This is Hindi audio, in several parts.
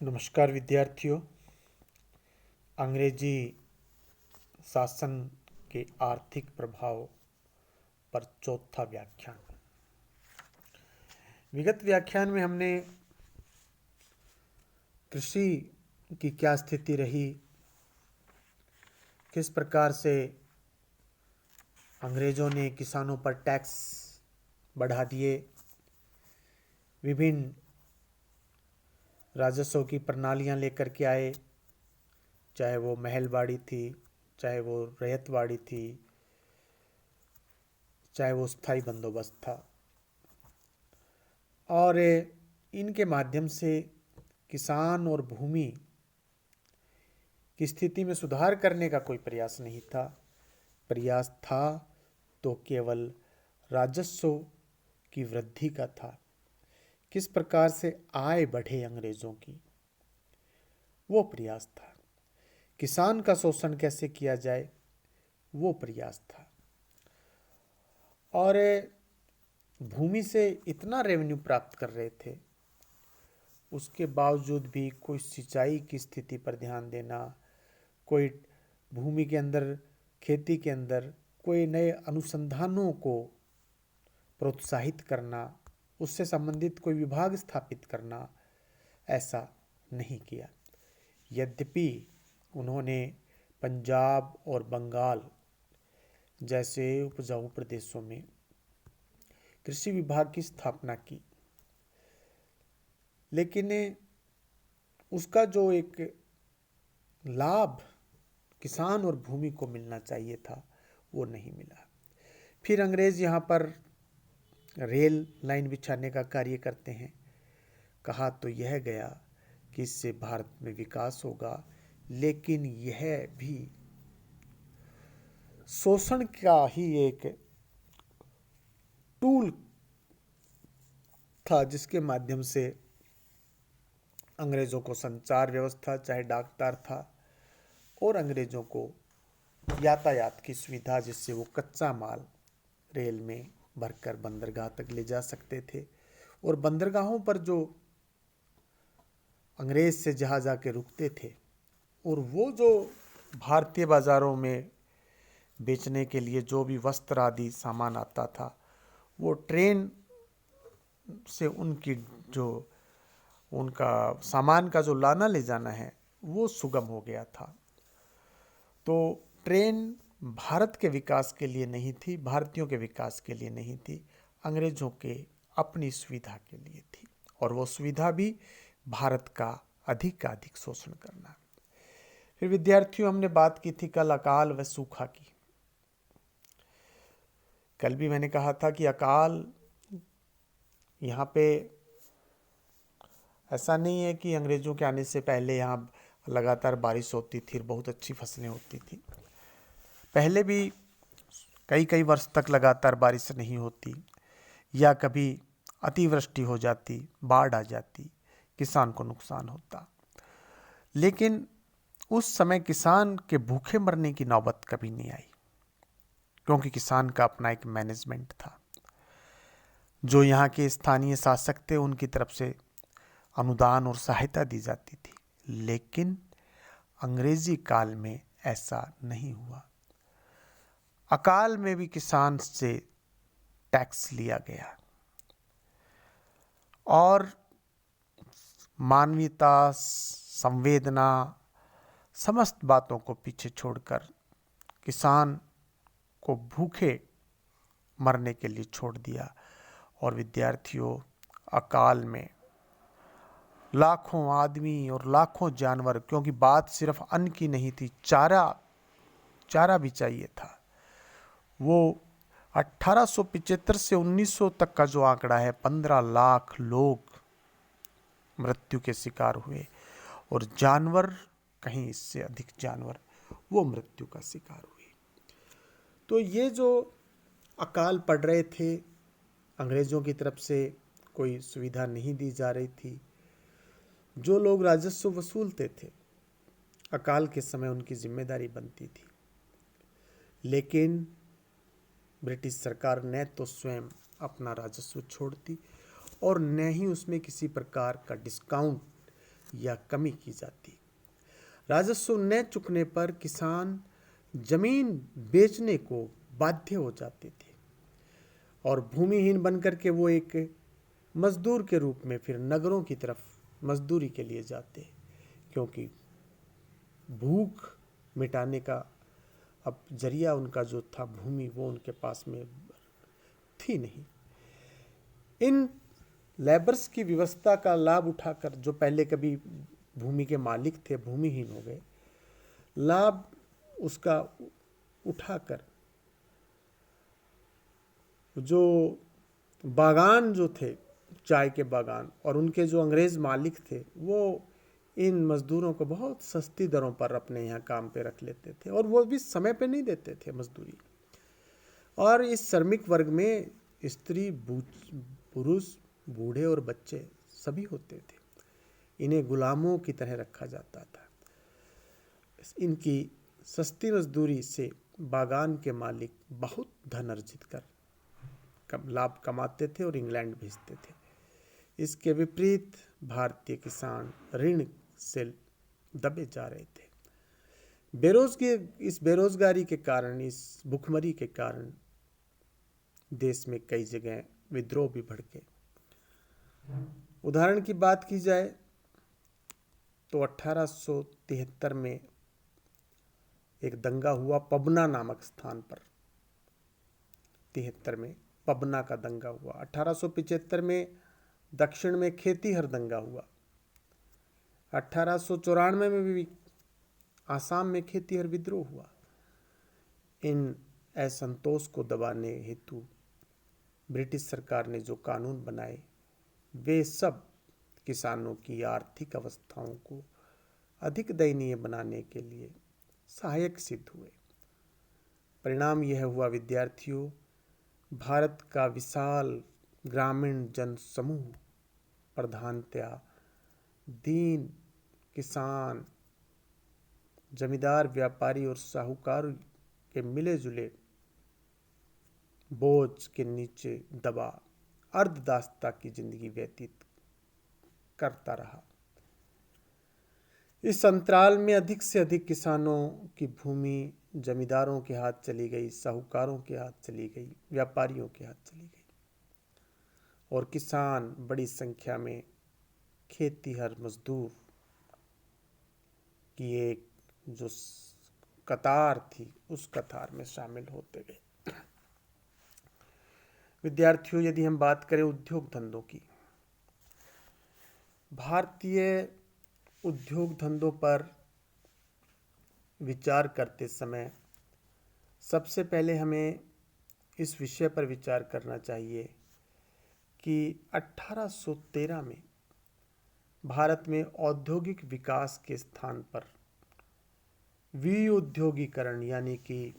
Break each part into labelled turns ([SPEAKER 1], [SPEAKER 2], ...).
[SPEAKER 1] नमस्कार विद्यार्थियों। अंग्रेजी शासन के आर्थिक प्रभाव पर चौथा व्याख्यान। विगत व्याख्यान में हमने कृषि की क्या स्थिति रही, किस प्रकार से अंग्रेजों ने किसानों पर टैक्स बढ़ा दिए, विभिन्न राजस्व की प्रणालियां लेकर के आए, चाहे वो महलवाड़ी थी, चाहे वो रैयतवाड़ी थी, चाहे वो स्थायी बंदोबस्त था। और इनके माध्यम से किसान और भूमि की स्थिति में सुधार करने का कोई प्रयास नहीं था। प्रयास था तो केवल राजस्व की वृद्धि का था। किस प्रकार से आय बढ़े अंग्रेजों की, वो प्रयास था। किसान का शोषण कैसे किया जाए, वो प्रयास था। और भूमि से इतना रेवेन्यू प्राप्त कर रहे थे, उसके बावजूद भी कोई सिंचाई की स्थिति पर ध्यान देना, कोई भूमि के अंदर, खेती के अंदर कोई नए अनुसंधानों को प्रोत्साहित करना, उससे संबंधित कोई विभाग स्थापित करना, ऐसा नहीं किया। यद्यपि उन्होंने पंजाब और बंगाल जैसे उपजाऊ प्रदेशों में कृषि विभाग की स्थापना की, लेकिन उसका जो एक लाभ किसान और भूमि को मिलना चाहिए था, वो नहीं मिला। फिर अंग्रेज यहाँ पर रेल लाइन बिछाने का कार्य करते हैं। कहा तो यह गया कि इससे भारत में विकास होगा, लेकिन यह भी शोषण का ही एक टूल था, जिसके माध्यम से अंग्रेजों को संचार व्यवस्था, चाहे डाकतार था, और अंग्रेजों को यातायात की सुविधा, जिससे वो कच्चा माल रेल में भरकर बंदरगाह तक ले जा सकते थे। और बंदरगाहों पर जो अंग्रेज से जहाज आके रुकते थे, और वो जो भारतीय बाजारों में बेचने के लिए जो भी वस्त्र आदि सामान आता था, वो ट्रेन से उनका सामान का जो लाना ले जाना है, वो सुगम हो गया था। तो ट्रेन भारत के विकास के लिए नहीं थी, भारतीयों के विकास के लिए नहीं थी, अंग्रेजों के अपनी सुविधा के लिए थी। और वो सुविधा भी भारत का अधिक शोषण करना। फिर विद्यार्थियों, हमने बात की थी कल अकाल व सूखा की। कल भी मैंने कहा था कि अकाल यहाँ पे ऐसा नहीं है कि अंग्रेजों के आने से पहले यहाँ लगातार बारिश होती थी, बहुत अच्छी फसलें होती थी। पहले भी कई वर्ष तक लगातार बारिश नहीं होती, या कभी अतिवृष्टि हो जाती, बाढ़ आ जाती, किसान को नुकसान होता। लेकिन उस समय किसान के भूखे मरने की नौबत कभी नहीं आई, क्योंकि किसान का अपना एक मैनेजमेंट था। जो यहाँ के स्थानीय शासक थे, उनकी तरफ से अनुदान और सहायता दी जाती थी। लेकिन अंग्रेजी काल में ऐसा नहीं हुआ। अकाल में भी किसान से टैक्स लिया गया, और मानवीयता, संवेदना, समस्त बातों को पीछे छोड़कर किसान को भूखे मरने के लिए छोड़ दिया। और विद्यार्थियों, अकाल में लाखों आदमी और लाखों जानवर, क्योंकि बात सिर्फ अन्न की नहीं थी, चारा भी चाहिए था। वो 1875 से 1900 तक का जो आंकड़ा है, 15 लाख लोग मृत्यु के शिकार हुए, और जानवर, कहीं इससे अधिक जानवर, वो मृत्यु का शिकार हुए। तो ये जो अकाल पड़ रहे थे, अंग्रेजों की तरफ से कोई सुविधा नहीं दी जा रही थी। जो लोग राजस्व वसूलते थे, अकाल के समय उनकी जिम्मेदारी बनती थी। लेकिन ब्रिटिश सरकार ने तो स्वयं अपना राजस्व छोड़ती, और न ही उसमें किसी प्रकार का डिस्काउंट या कमी की जाती। राजस्व न चुकने पर किसान जमीन बेचने को बाध्य हो जाते थे और भूमिहीन बनकर के वो एक मजदूर के रूप में फिर नगरों की तरफ मजदूरी के लिए जाते, क्योंकि भूख मिटाने का अब जरिया उनका जो था भूमि, वो उनके पास में थी नहीं। इन लेबर्स की व्यवस्था का लाभ उठाकर जो पहले कभी भूमि के मालिक थे भूमिहीन हो गए, लाभ उसका उठाकर जो बागान जो थे, चाय के बागान, और उनके जो अंग्रेज मालिक थे, वो इन मजदूरों को बहुत सस्ती दरों पर अपने यहाँ काम पे रख लेते थे और वो भी समय पे नहीं देते थे मजदूरी। और इस श्रमिक वर्ग में स्त्री, पुरुष, बूढ़े और बच्चे सभी होते थे। इन्हें गुलामों की तरह रखा जाता था। इनकी सस्ती मजदूरी से बागान के मालिक बहुत धन अर्जित कर लाभ कमाते थे और इंग्लैंड भेजते थे। इसके विपरीत भारतीय किसान ऋण से दबे जा रहे थे। इस बेरोजगारी के कारण, इस भुखमरी के कारण देश में कई जगह विद्रोह भी भड़के। उदाहरण की बात की जाए तो 1873 में एक दंगा हुआ पबना नामक स्थान पर। 73 में पबना का दंगा हुआ। 1875 में दक्षिण में खेतीहर दंगा हुआ। 1894 में भी आसाम में खेतीहर विद्रोह हुआ। इन असंतोष को दबाने हेतु ब्रिटिश सरकार ने जो कानून बनाए, वे सब किसानों की आर्थिक अवस्थाओं को अधिक दयनीय बनाने के लिए सहायक सिद्ध हुए। परिणाम यह हुआ विद्यार्थियों, भारत का विशाल ग्रामीण जन समूह प्रधानतया दीन किसान, जमींदार, व्यापारी और साहूकार के मिले जुले बोझ के नीचे दबा अर्धदासता की जिंदगी व्यतीत करता रहा। इस अंतराल में अधिक से अधिक किसानों की भूमि जमींदारों के हाथ चली गई, साहूकारों के हाथ चली गई, व्यापारियों के हाथ चली गई और किसान बड़ी संख्या में खेतीहर मजदूर की एक जो कतार थी, उस कतार में शामिल होते गए। विद्यार्थियों, यदि हम बात करें उद्योग धंधों की, भारतीय उद्योग धंधों पर विचार करते समय सबसे पहले हमें इस विषय पर विचार करना चाहिए कि 1813 में भारत में औद्योगिक विकास के स्थान पर विउद्योगीकरण यानी कि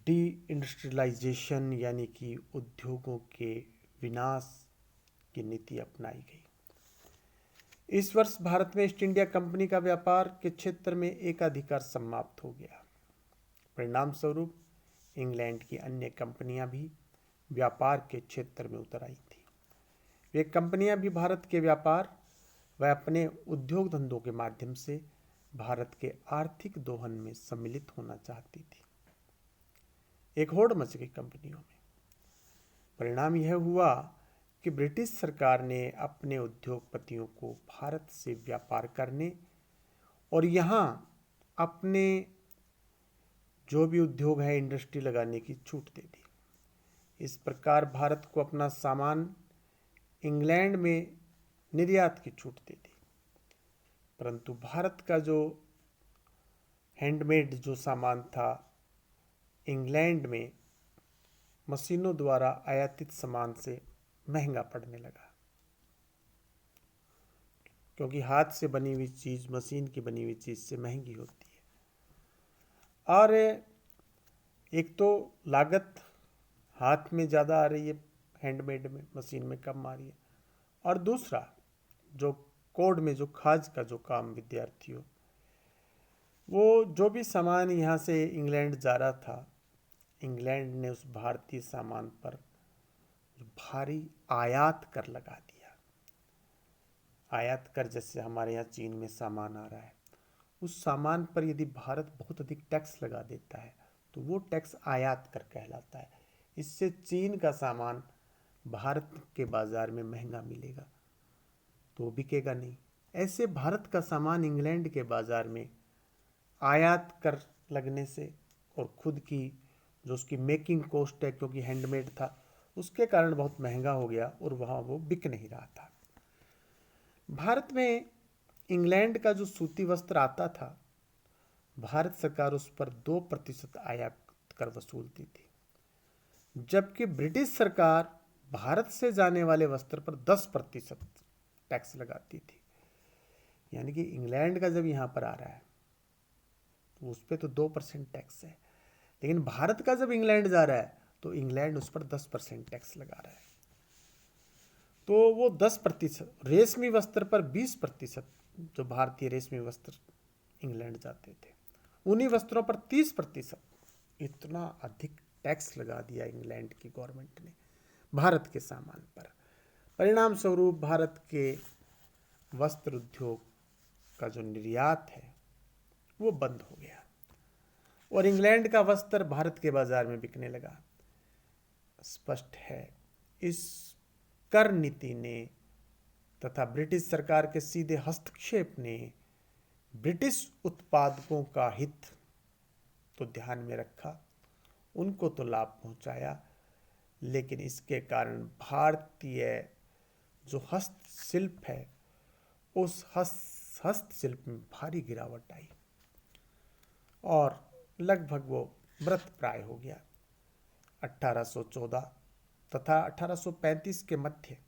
[SPEAKER 1] डी इंडस्ट्रियलाइजेशन यानी कि उद्योगों के विनाश की नीति अपनाई गई। इस वर्ष भारत में ईस्ट इंडिया कंपनी का व्यापार के क्षेत्र में एकाधिकार समाप्त हो गया। परिणाम स्वरूप इंग्लैंड की अन्य कंपनियां भी व्यापार के क्षेत्र में उतर आई थी। वे कंपनियां भी भारत के व्यापार व अपने उद्योग धंधों के माध्यम से भारत के आर्थिक दोहन में सम्मिलित होना चाहती थी। एक होड़ मच गई कंपनियों में। परिणाम यह हुआ कि ब्रिटिश सरकार ने अपने उद्योगपतियों को भारत से व्यापार करने और यहाँ अपने जो भी उद्योग है, इंडस्ट्री लगाने की छूट दे दी। इस प्रकार भारत को अपना सामान इंग्लैंड में निर्यात की छूट दे दी। परंतु भारत का जो हैंडमेड जो सामान था, इंग्लैंड में मशीनों द्वारा आयातित सामान से महंगा पड़ने लगा, क्योंकि हाथ से बनी हुई चीज़ मशीन की बनी हुई चीज़ से महंगी होती है। और एक तो लागत हाथ में ज़्यादा आ रही है, हैंडमेड में, मशीन में कम आ रही है, और दूसरा जो कोड में जो खाज का जो काम विद्यार्थियों, वो जो भी सामान यहाँ से इंग्लैंड जा रहा था, इंग्लैंड ने उस भारतीय सामान पर भारी आयात कर लगा दिया। आयात कर, जैसे हमारे यहाँ चीन में सामान आ रहा है, उस सामान पर यदि भारत बहुत अधिक टैक्स लगा देता है तो वो टैक्स आयात कर कहलाता है। इससे चीन का सामान भारत के बाज़ार में महंगा मिलेगा तो बिकेगा नहीं। ऐसे भारत का सामान इंग्लैंड के बाज़ार में आयात कर लगने से और खुद की जो उसकी मेकिंग कॉस्ट है, क्योंकि हैंडमेड था, उसके कारण बहुत महंगा हो गया और वहाँ वो बिक नहीं रहा था। भारत में इंग्लैंड का जो सूती वस्त्र आता था, भारत सरकार उस पर 2% आयात कर वसूलती थी, जबकि ब्रिटिश सरकार भारत से जाने वाले वस्त्र पर 10% टैक्स लगाती थी। यानी कि इंग्लैंड का जब यहाँ पर आ रहा है तो उस पर तो 2% टैक्स है, लेकिन भारत का जब इंग्लैंड जा रहा है तो इंग्लैंड उस पर 10% टैक्स लगा रहा है। तो वो 10%, रेशमी वस्त्र पर 20%, जो भारतीय रेशमी वस्त्र इंग्लैंड जाते थे, उन्हीं वस्त्रों पर 30%, इतना अधिक टैक्स लगा दिया इंग्लैंड की गवर्नमेंट ने भारत के सामान पर। परिणाम स्वरूप भारत के वस्त्र उद्योग का जो निर्यात है वो बंद हो गया और इंग्लैंड का वस्त्र भारत के बाजार में बिकने लगा। स्पष्ट है, इस कर नीति ने तथा ब्रिटिश सरकार के सीधे हस्तक्षेप ने ब्रिटिश उत्पादकों का हित तो ध्यान में रखा, उनको तो लाभ पहुंचाया, लेकिन इसके कारण भारतीय जो हस्तशिल्प है उस हस्तशिल्प में भारी गिरावट आई और लगभग वो मृत प्राय हो गया। 1814 तथा 1835 के मध्य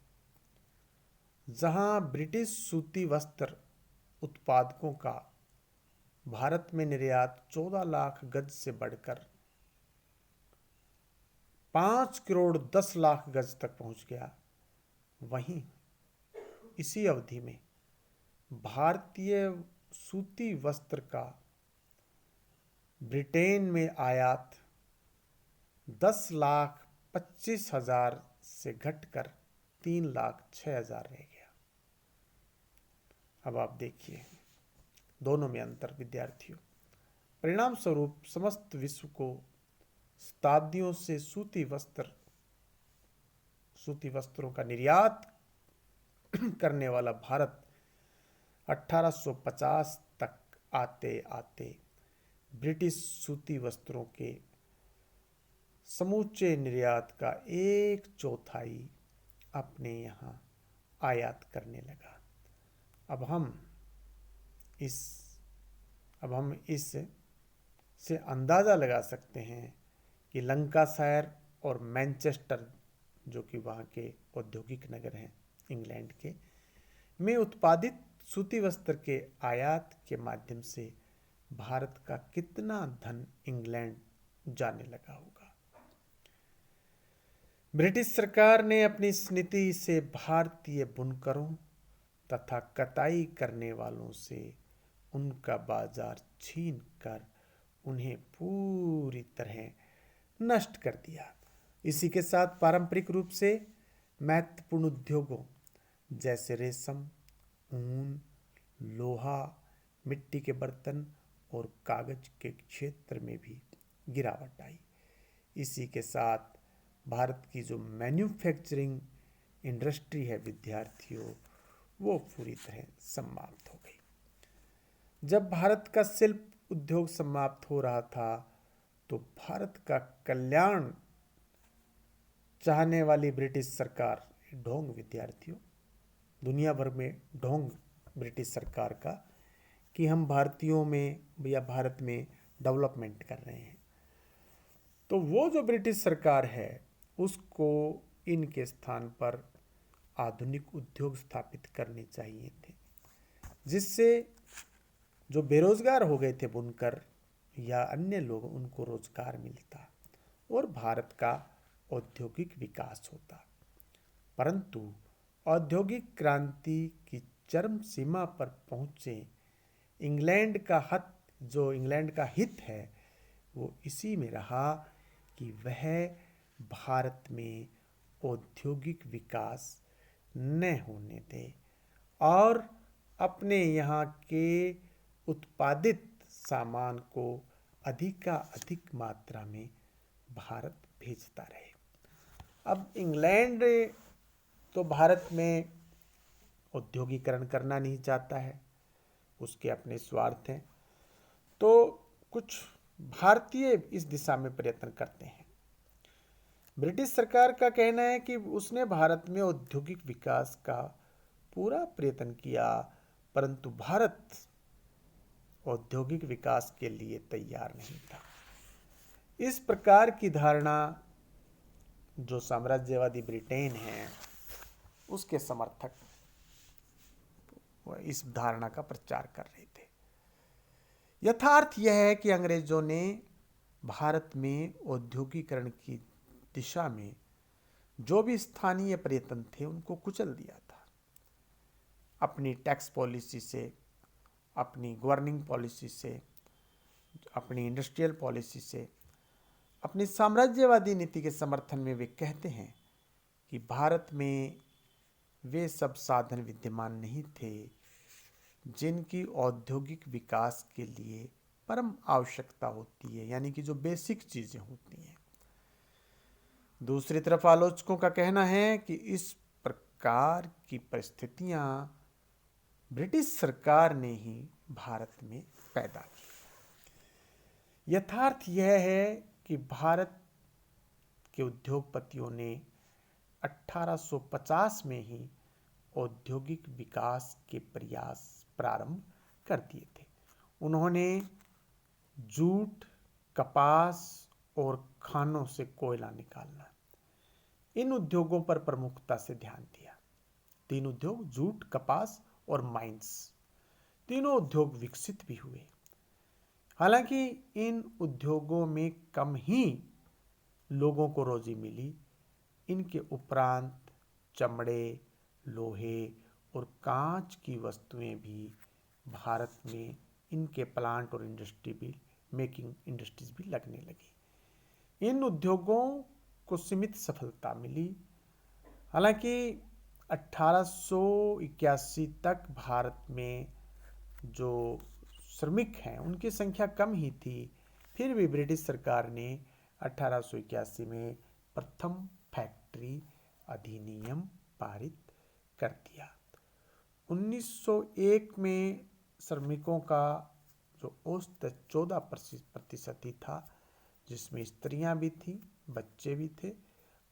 [SPEAKER 1] जहां ब्रिटिश सूती वस्त्र उत्पादकों का भारत में निर्यात 14 लाख गज से बढ़कर 5 करोड़ 10 लाख गज तक पहुंच गया, वहीं इसी अवधि में भारतीय सूती वस्त्र का ब्रिटेन में आयात 10,25,000 से घटकर 3,06,000 रह गया। अब आप देखिए दोनों में अंतर विद्यार्थियों। परिणाम स्वरूप समस्त विश्व को शताब्दियों से सूती वस्त्रों का निर्यात करने वाला भारत 1850 तक आते आते ब्रिटिश सूती वस्त्रों के समूचे निर्यात का 1/4 अपने यहाँ आयात करने लगा। अब हम इस से अंदाज़ा लगा सकते हैं कि लंकाशायर और मैनचेस्टर, जो कि वहाँ के औद्योगिक नगर हैं इंग्लैंड के, में उत्पादित सूती वस्त्र के आयात के माध्यम से भारत का कितना धन इंग्लैंड जाने लगा होगा। ब्रिटिश सरकार ने अपनी इस नीति से भारतीय बुनकरों तथा कताई करने वालों से उनका बाजार छीन कर उन्हें पूरी तरह नष्ट कर दिया। इसी के साथ पारंपरिक रूप से महत्वपूर्ण उद्योगों जैसे रेशम, ऊन, लोहा, मिट्टी के बर्तन और कागज के क्षेत्र में भी गिरावट आई। इसी के साथ भारत की जो मैन्युफैक्चरिंग इंडस्ट्री है विद्यार्थियों, वो पूरी तरह समाप्त हो गई। जब भारत का शिल्प उद्योग समाप्त हो रहा था तो भारत का कल्याण चाहने वाली ब्रिटिश सरकार, ढोंग विद्यार्थियों, दुनिया भर में ढोंग ब्रिटिश सरकार का कि हम भारतीयों में या भारत में डेवलपमेंट कर रहे हैं, तो वो जो ब्रिटिश सरकार है उसको इनके स्थान पर आधुनिक उद्योग स्थापित करने चाहिए थे, जिससे जो बेरोजगार हो गए थे बुनकर या अन्य लोग, उनको रोजगार मिलता और भारत का औद्योगिक विकास होता। परंतु औद्योगिक क्रांति की चरम सीमा पर पहुँचे इंग्लैंड का हित है वो इसी में रहा कि वह भारत में औद्योगिक विकास न होने दे और अपने यहाँ के उत्पादित सामान को अधिक मात्रा में भारत भेजता रहे। अब इंग्लैंड तो भारत में औद्योगिकरण करना नहीं चाहता है, उसके अपने स्वार्थ हैं, तो कुछ भारतीय इस दिशा में प्रयत्न करते हैं। ब्रिटिश सरकार का कहना है कि उसने भारत में औद्योगिक विकास का पूरा प्रयत्न किया, परंतु भारत औद्योगिक विकास के लिए तैयार नहीं था। इस प्रकार की धारणा जो साम्राज्यवादी ब्रिटेन है उसके समर्थक इस धारणा का प्रचार कर रहे थे। यथार्थ यह है कि अंग्रेजों ने भारत में औद्योगिकरण की दिशा में जो भी स्थानीय प्रयत्न थे उनको कुचल दिया था। अपनी टैक्स पॉलिसी से, अपनी गवर्निंग पॉलिसी से, अपनी इंडस्ट्रियल पॉलिसी से, अपनी साम्राज्यवादी नीति के समर्थन में वे कहते हैं कि भारत में वे सब साधन विद्यमान नहीं थे जिनकी औद्योगिक विकास के लिए परम आवश्यकता होती है, यानी कि जो बेसिक चीजें होती हैं। दूसरी तरफ आलोचकों का कहना है कि इस प्रकार की परिस्थितियां ब्रिटिश सरकार ने ही भारत में पैदा की। यथार्थ यह है कि भारत के उद्योगपतियों ने 1850 में ही औद्योगिक विकास के प्रयास प्रारंभ कर दिए थे। उन्होंने जूट, कपास और खानों से कोयला निकालना, इन उद्योगों पर प्रमुखता से ध्यान दिया। 3 उद्योग, जूट, कपास और माइंस, तीनों उद्योग विकसित भी हुए। हालांकि इन उद्योगों में कम ही लोगों को रोजी मिली। इनके उपरांत चमड़े, लोहे और कांच की वस्तुएं भी भारत में इनके प्लांट और मेकिंग इंडस्ट्रीज भी लगने लगी। इन उद्योगों को सीमित सफलता मिली। हालांकि 1881 तक भारत में जो श्रमिक हैं उनकी संख्या कम ही थी। फिर भी ब्रिटिश सरकार ने 1881 में प्रथम फैक्ट्री अधिनियम पारित कर दिया। 1901 में श्रमिकों का जो औसत 14% ही था, जिसमें स्त्रियां भी थीं, बच्चे भी थे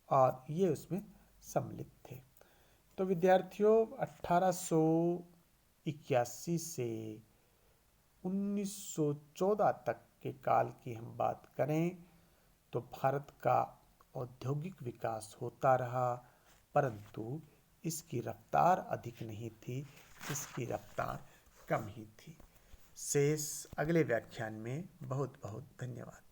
[SPEAKER 1] और ये उसमें सम्मिलित थे। तो विद्यार्थियों, 1881 से 1914 तक के काल की हम बात करें तो भारत का औद्योगिक विकास होता रहा, परंतु इसकी रफ्तार अधिक नहीं थी, इसकी रफ्तार कम ही थी। शेष अगले व्याख्यान में। बहुत बहुत धन्यवाद।